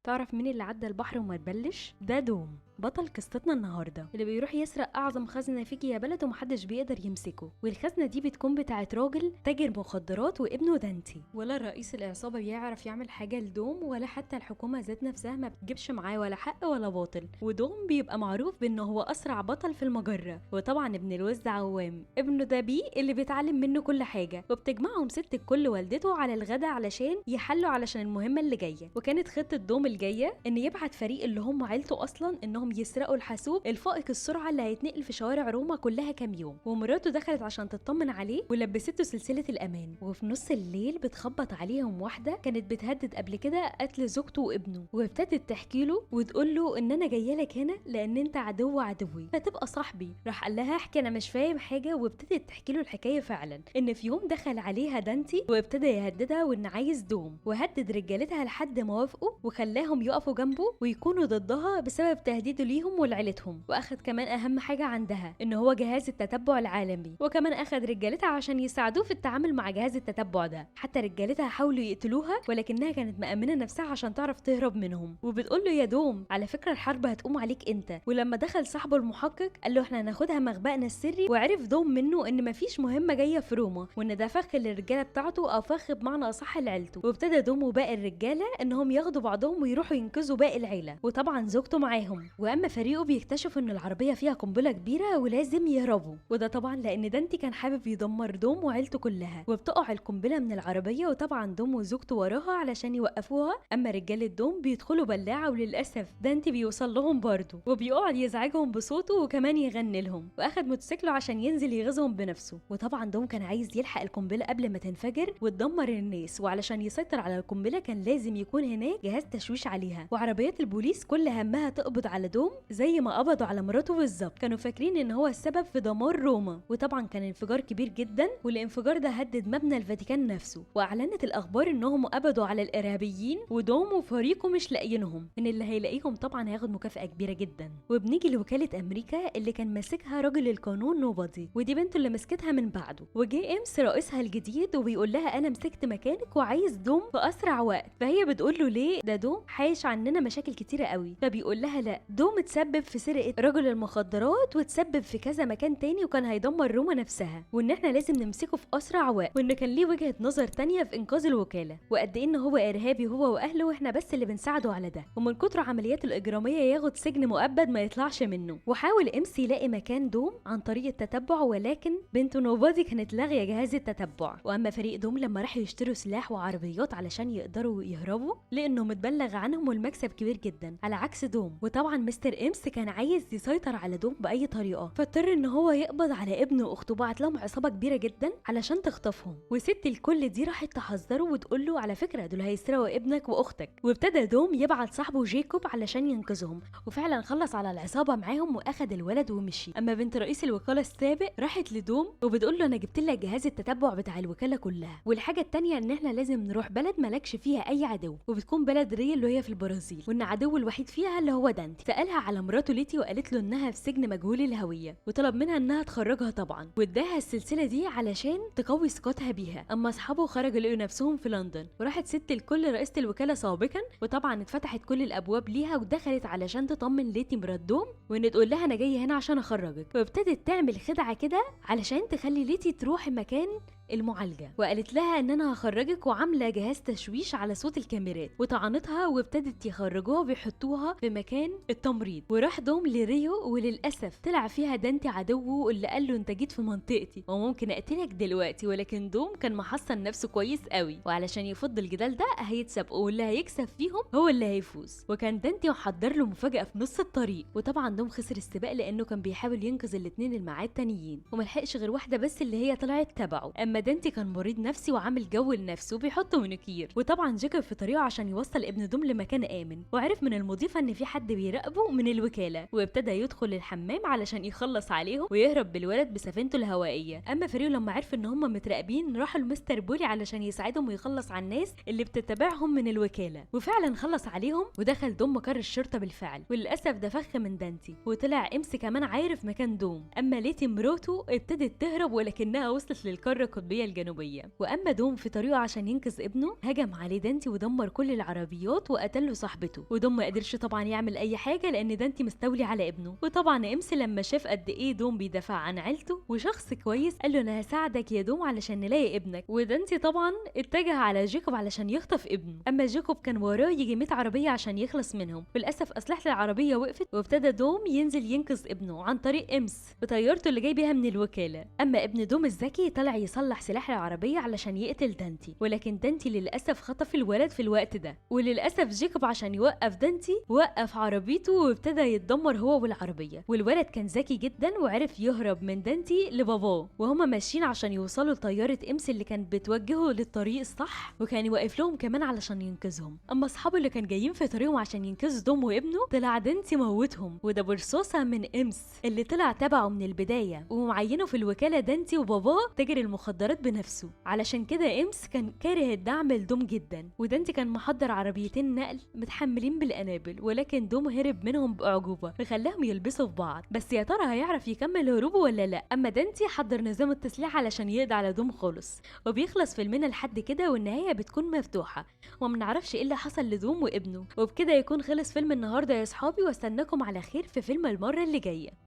تعرف مين اللي عدى البحر وما تبلش؟ ده دوم، بطل قصتنا النهارده اللي بيروح يسرق اعظم خزنه فيكي يا بلد ومحدش بيقدر يمسكه، والخزنه دي بتكون بتاعت راجل تاجر مخدرات وابنه دانتي. ولا رئيس العصابه بيعرف يعمل حاجه لدوم، ولا حتى الحكومه ذات نفسها ما بتجيبش معاه ولا حق ولا باطل. ودوم بيبقى معروف بانه هو اسرع بطل في المجره، وطبعا ابن الوز عوام ابنه ده بيه اللي بيتعلم منه كل حاجه. وبتجمعهم ست الكل والدته على الغدا علشان يحلوا علشان المهمه اللي جايه. وكانت خطه دوم الجايه ان يبعت فريق اللي هم عيلته اصلا انهم يسرقوا الحاسوب الفائق السرعه اللي هيتنقل في شوارع روما كلها كام يوم. ومراته دخلت عشان تطمن عليه ولبسته سلسله الامان. وفي نص الليل بتخبط عليهم واحده كانت بتهدد قبل كده قتل زوجته وابنه، وابتدت تحكي له وتقول له ان انا جايه لك هنا لان انت عدوي فتبقى صاحبي. راح قال لها احكي انا مش فاهم حاجه، وابتدت تحكي له الحكايه فعلا ان في يوم دخل عليها دانتي وابتدى يهددها وان عايز دوم، وهدد رجالتها لحد ما وافقوا وخلاهم يقفوا جنبه ويكونوا ضدها بسبب تهديده ليهم ولعيلتهم. واخد كمان اهم حاجه عندها ان هو جهاز التتبع العالمي، وكمان اخد رجالتها عشان يساعدوه في التعامل مع جهاز التتبع ده. حتى رجالتها حاولوا يقتلوها ولكنها كانت مأمنه نفسها عشان تعرف تهرب منهم. وبتقول له يا دوم على فكره الحرب هتقوم عليك انت. ولما دخل صاحبه المحقق قال له احنا هناخدها مخبأنا السري، وعرف دوم منه ان مفيش مهمه جايه في روما، وان ده فخ للرجاله بتاعته او فخ بمعنى اصح لعيلته. وابتدى دوم وباقي الرجاله انهم ياخدوا بعضهم ويروحوا ينقذوا باقي العيله، وطبعا زوجته معاهم. واما فريقه بيكتشفوا ان العربيه فيها قنبله كبيره ولازم يهربوا، وده طبعا لان دانتي كان حابب يدمر دوم وعيلته كلها. وبتقع القنبله من العربيه وطبعا دوم وزوجته وراها علشان يوقفوها. اما رجاله دوم بيدخلوا بلاعه وللاسف دانتي بيوصل لهم برضه، وبيقعد يزعجهم بصوته وكمان يغني لهم. واخد موتوسيكله عشان ينزل يغيظهم بنفسه. وطبعا دوم كان عايز يلحق القنبله قبل ما تنفجر وتدمر الناس، وعلشان يسيطر على القنبله كان لازم يكون هناك جهاز تشويش عليها. وعربيات البوليس كل همها تقبض على دوم زي ما قبضوا على مراته بالظبط. كانوا فاكرين ان هو السبب في دمار روما، وطبعا كان انفجار كبير جدا، والانفجار ده هدد مبنى الفاتيكان نفسه. واعلنت الاخبار انهم قبضوا على الارهابيين، ودوم وفريقه مش لاقيينهم. ان اللي هيلاقيهم طبعا هياخد مكافأة كبيرة جدا. وبنيجي لوكالة امريكا اللي كان ماسكها راجل القانون نوبادي، ودي بنته اللي مسكتها من بعده. وجي امس رئيسها الجديد وبيقول لها انا مسكت مكانك وعايز دوم في اسرع وقت. فهي بتقول له ليه؟ ده دوم حايش عننا مشاكل كتيرة قوي. فبيقول لها لا، دوم اتسبب في سرقة رجل المخدرات وتسبب في كذا مكان تاني وكان هيدمر روما نفسها، وان احنا لازم نمسكه في اسرع وقت، وان كان ليه وجهة نظر تانية في انقاذ الوكالة، وقد ايه ان هو ارهابي هو واهله واحنا بس اللي بنساعده على ده، ومن كتر عملياته الاجرامية ياخد سجن مؤبد ما يطلعش منه. وحاول امس يلاقي مكان دوم عن طريق التتبع، ولكن بنته نوبادي كانت لاغية جهاز التتبع. واما فريق دوم لما راحوا يشتروا سلاح وعربيات علشان يقدروا يهربوا لانه متبلغ عنهم والمكسب كبير جدا على عكس دوم. وطبعا مستر امس كان عايز يسيطر على دوم باي طريقه، فاضطر ان هو يقبض على ابنه واخته. بعت لهم عصابه كبيره جدا علشان تخطفهم، وست الكل دي راحت تحذره وتقول له على فكره دول هيسرقوا ابنك واختك. وابتدى دوم يبعت صاحبه جيكوب علشان ينقذهم، وفعلا خلص على العصابه معاهم واخد الولد ومشي. اما بنت رئيس الوكاله السابق راحت لدوم وبتقول له انا جبت لك جهاز التتبع بتاع الوكاله كلها، والحاجه التانيه ان احنا لازم نروح بلد مالكش فيها اي عدو، وبتكون بلد ريو اللي هي في البرازيل، وان عدو الوحيد فيها اللي هو دانتي. سالها على مراته ليتي وقالت له انها في سجن مجهول الهويه، وطلب منها انها تخرجها طبعا، واداها السلسله دي علشان تقوي ثقتها بيها. اما اصحابه خرجوا لقوا نفسهم في لندن، وراحت ست الكل رئيسه الوكاله سابقا، وطبعا اتفتحت كل الابواب ليها ودخلت علشان تطمن ليتي مرات دوم وان تقول لها انا جايه هنا عشان اخرجك. وابتدت تعمل خدعه كده علشان تخلي ليتي تروح مكان المعالجه، وقالت لها ان انا هخرجك وعامله جهاز تشويش على صوت الكاميرات، وطعنتها وابتدت يخرجوها ويحطوها في مكان التمريض. وراح دوم لريو وللاسف طلع فيها دانتي عدوه اللي قال له انت جيت في منطقتي وممكن اقتلك دلوقتي، ولكن دوم كان محصن نفسه كويس قوي، وعلشان يفض الجدال ده هيتسابقوا واللي هيكسب فيهم هو اللي هيفوز. وكان دانتي محضر له مفاجاه في نص الطريق، وطبعا دوم خسر السباق لانه كان بيحاول ينقذ الاثنين اللي معاه التانيين وملحقش غير واحده بس اللي هي طلعت تبعه. اما دانتي كان مريض نفسي وعامل جو لنفسه بيحط منوكير. وطبعا جيكوب في طريقه عشان يوصل ابن دوم لمكان امن، وعرف من المضيفه ان في حد بيراقبه من الوكاله، وابتدى يدخل الحمام علشان يخلص عليهم ويهرب بالولد بسفينته الهوائيه. اما فريو لما عرف ان هم متراقبين راحوا لمستر بولي علشان يساعدهم ويخلص على الناس اللي بتتبعهم من الوكاله، وفعلا خلص عليهم ودخل دوم مقر الشرطه بالفعل. وللاسف ده فخ من دانتي، وطلع امس كمان عارف مكان دوم. اما ليتي مراته ابتدت تهرب ولكنها وصلت للقاره القطبية الجنوبية. واما دوم في طريقه عشان ينقذ ابنه هجم عليه دانتي ودمر كل العربيات وقتل له صاحبته، ودوم ما قدرش طبعا يعمل اي حاجه لان دانتي مستولي على ابنه. وطبعا امس لما شاف قد ايه دوم بيدافع عن عيلته وشخص كويس قال له انا هساعدك يا دوم علشان نلاقي ابنك، ودانتي طبعا اتجه على جيكوب علشان يخطف ابنه. اما جيكوب كان وراه يجي 100 عربيه عشان يخلص منهم. للاسف اسلحه العربيه وقفت وابتدى دوم ينزل ينقذ ابنه عن طريق امس بطيارته اللي جاي بيها من الوكاله. اما ابن دوم الذكي طلع يصلح سلاح العربيه علشان يقتل دانتي، ولكن دانتي للاسف خطف الولد في الوقت ده. وللاسف جيكوب عشان يوقف دانتي وقف عربيته وابتدى يتدمر هو والعربيه. والولد كان ذكي جدا وعرف يهرب من دانتي لباباه وهما ماشيين عشان يوصلوا لطياره امس اللي كانت بتوجهه للطريق الصح، وكان واقف لهم كمان علشان ينقذهم. اما اصحابه اللي كان جايين في طريقهم عشان ينقذوا دوم وابنه طلع دانتي موتهم، وده برصاصه من امس اللي طلع تبعه من البدايه ومعينه في الوكاله دانتي وباباه تاجر المخدرات بنفسه. علشان كده امس كان كاره الدعم لدوم جدا، ودانتي كان محضر عربيتين نقل متحملين بالقنابل، ولكن دوم هرب منهم باعجوبه وخلاهم يلبسوا في بعض. بس يا ترى هيعرف يكمل هروبه ولا لا؟ اما دانتي حضر نظام التسليح علشان يقضي على دوم خالص. وبيخلص فيلمنا لحد كده والنهايه بتكون مفتوحه وما نعرفش ايه اللي حصل لدوم وابنه. وبكده يكون خلص فيلم النهارده يا اصحابي، واستناكم على خير في فيلم المره اللي جايه.